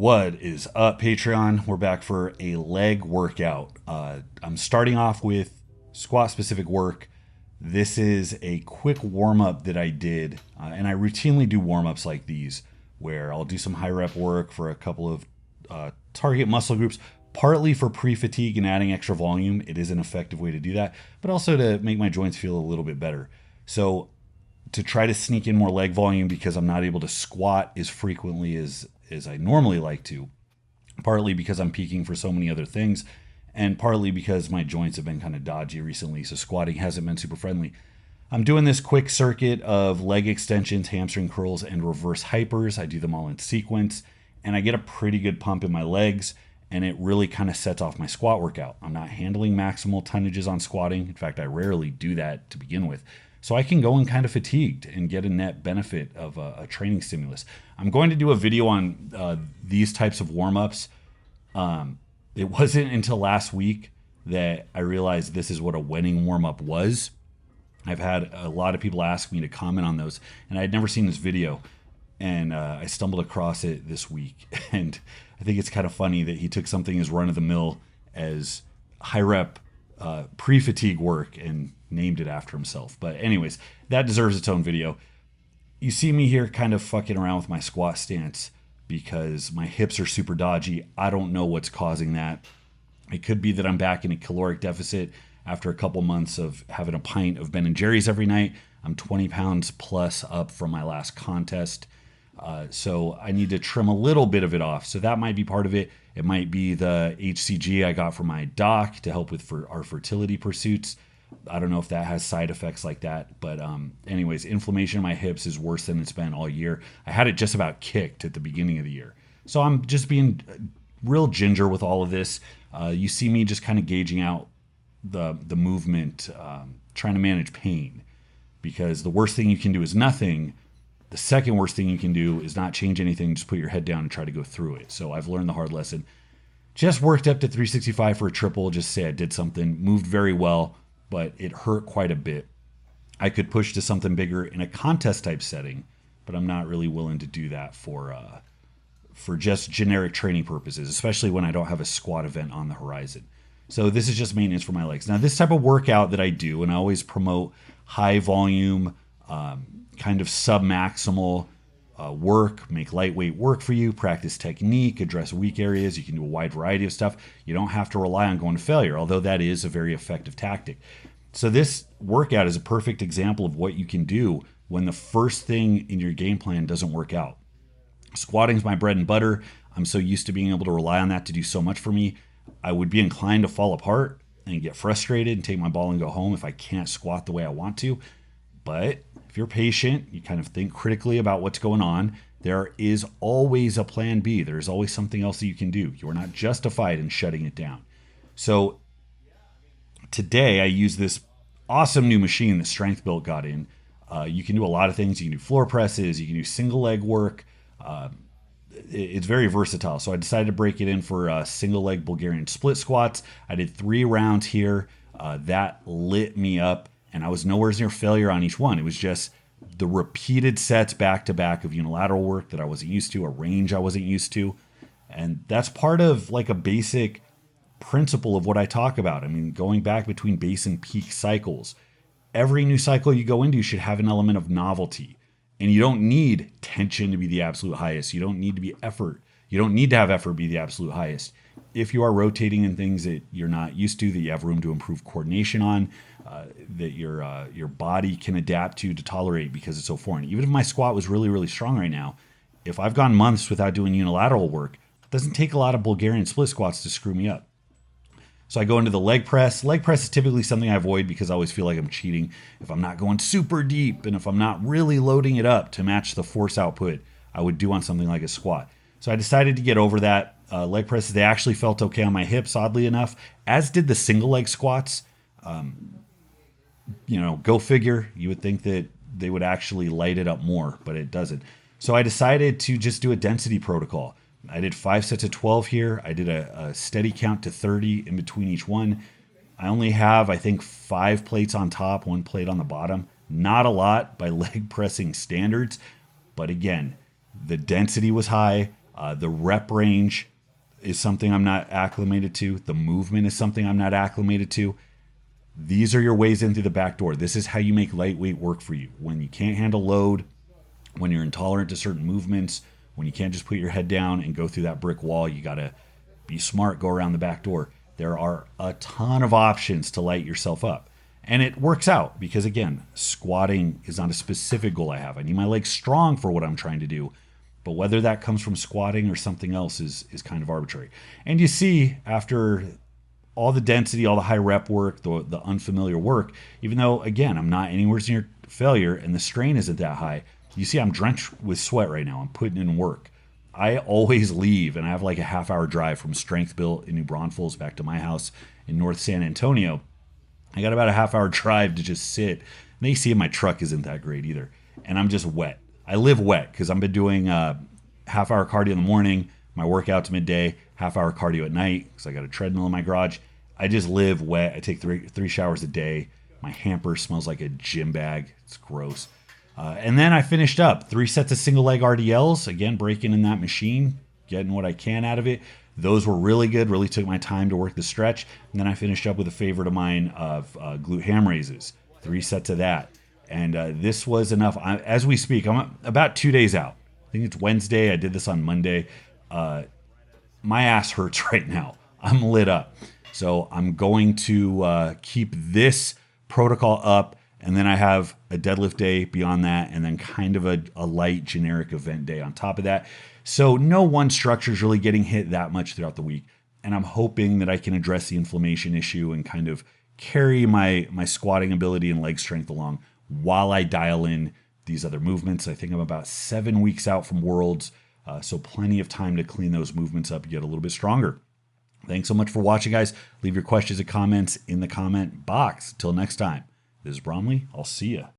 What is up, Patreon? We're back for a leg workout. I'm starting off with squat specific work. This is a quick warm up that I did, and I routinely do warm ups like these where I'll do some high rep work for a couple of target muscle groups, partly for pre fatigue and adding extra volume. It is an effective way to do that, but also to make my joints feel a little bit better. So, to try to sneak in more leg volume because I'm not able to squat as frequently as I normally like to, partly because I'm peaking for so many other things, and partly because my joints have been kind of dodgy recently, so squatting hasn't been super friendly. I'm doing this quick circuit of leg extensions, hamstring curls, and reverse hypers. I do them all in sequence, and I get a pretty good pump in my legs, and it really kind of sets off my squat workout. I'm not handling maximal tonnages on squatting. In fact, I rarely do that to begin with. So I can go in kind of fatigued and get a net benefit of a training stimulus. I'm going to do a video on these types of warm-ups. It wasn't until last week that I realized this is what a winning warm-up was. I've had a lot of people ask me to comment on those, and I had never seen this video. And I stumbled across it this week. And I think it's kind of funny that he took something as run-of-the-mill as high-rep pre-fatigue work and named it after himself. But anyways, that deserves its own video. You see me here kind of fucking around with my squat stance because my hips are super dodgy. I don't know what's causing that. It could be that I'm back in a caloric deficit after a couple months of having a pint of Ben & Jerry's every night. I'm 20 pounds plus up from my last contest. So I need to trim a little bit of it off. So that might be part of it. It might be the HCG I got from my doc to help with our fertility pursuits. I don't know if that has side effects like that. But anyways, inflammation in my hips is worse than it's been all year. I had it just about kicked at the beginning of the year. So I'm just being real ginger with all of this. You see me just kind of gauging out the movement, trying to manage pain. Because the worst thing you can do is nothing. The second worst thing you can do is not change anything, just put your head down and try to go through it. So I've learned the hard lesson. Just worked up to 365 for a triple, just say I did something, moved very well, but it hurt quite a bit. I could push to something bigger in a contest type setting, but I'm not really willing to do that for just generic training purposes, especially when I don't have a squat event on the horizon. So this is just maintenance for my legs. Now, this type of workout that I do, and I always promote high volume, kind of sub-maximal work, make lightweight work for you, practice technique, address weak areas. You can do a wide variety of stuff. You don't have to rely on going to failure, although that is a very effective tactic. So this workout is a perfect example of what you can do when the first thing in your game plan doesn't work out. Squatting is my bread and butter. I'm so used to being able to rely on that to do so much for me. I would be inclined to fall apart and get frustrated and take my ball and go home if I can't squat the way I want to. But if you're patient, you kind of think critically about what's going on, there is always a plan B. There's always something else that you can do. You are not justified in shutting it down. So today I use this awesome new machine that Strength Built got in. You can do a lot of things. You can do floor presses. You can do single leg work. It's very versatile. So I decided to break it in for single leg Bulgarian split squats. I did 3 rounds here. That lit me up. And I was nowhere near failure on each one. It was just the repeated sets back to back of unilateral work that I wasn't used to, a range I wasn't used to. And that's part of like a basic principle of what I talk about. I mean, going back between base and peak cycles. Every new cycle you go into should have an element of novelty. And you don't need tension to be the absolute highest. You don't need to be effort. You don't need to have effort be the absolute highest. If you are rotating in things that you're not used to, that you have room to improve coordination on, that your body can adapt to tolerate because it's so foreign. Even if my squat was really, really strong right now, if I've gone months without doing unilateral work, it doesn't take a lot of Bulgarian split squats to screw me up. So I go into the leg press. Leg press is typically something I avoid because I always feel like I'm cheating. If I'm not going super deep and if I'm not really loading it up to match the force output I would do on something like a squat. So I decided to get over that. Leg presses, they actually felt okay on my hips, oddly enough, as did the single leg squats. Go figure. You would think that they would actually light it up more, but it doesn't. So I decided to just do a density protocol. I did 5 sets of 12 here. I did a steady count to 30 in between each one. I only have, I think, 5 plates on top, 1 plate on the bottom. Not a lot by leg pressing standards. But again, the density was high. The rep range is something I'm not acclimated to. The movement is something I'm not acclimated to. These are your ways in through the back door. This is how you make lightweight work for you. When you can't handle load, when you're intolerant to certain movements, when you can't just put your head down and go through that brick wall, you got to be smart, go around the back door. There are a ton of options to light yourself up. And it works out because, again, squatting is not a specific goal I have. I need my legs strong for what I'm trying to do. But whether that comes from squatting or something else is kind of arbitrary. And you see, after all the density, all the high rep work, the unfamiliar work, even though, again, I'm not anywhere near failure and the strain isn't that high, you see I'm drenched with sweat right now. I'm putting in work. I always leave, and I have like a half-hour drive from Strength Built in New Braunfels back to my house in North San Antonio. I got about a half-hour drive to just sit. And the AC in my truck isn't that great either. And I'm just wet. I live wet because I've been doing half-hour cardio in the morning, my workouts midday, half-hour cardio at night because I got a treadmill in my garage. I just live wet. I take three showers a day. My hamper smells like a gym bag. It's gross. And then I finished up 3 sets of single leg RDLs. Again, breaking in that machine, getting what I can out of it. Those were really good. Really took my time to work the stretch. And then I finished up with a favorite of mine of glute ham raises. 3 sets of that. And this was enough. As we speak, I'm about 2 days out. I think it's Wednesday. I did this on Monday. My ass hurts right now. I'm lit up. So I'm going to keep this protocol up. And then I have a deadlift day beyond that, and then kind of a light generic event day on top of that. So no one structure is really getting hit that much throughout the week. And I'm hoping that I can address the inflammation issue and kind of carry my squatting ability and leg strength along while I dial in these other movements. I think I'm about 7 weeks out from Worlds, so plenty of time to clean those movements up and get a little bit stronger. Thanks so much for watching, guys. Leave your questions and comments in the comment box. Till next time. This is Bromley. I'll see ya.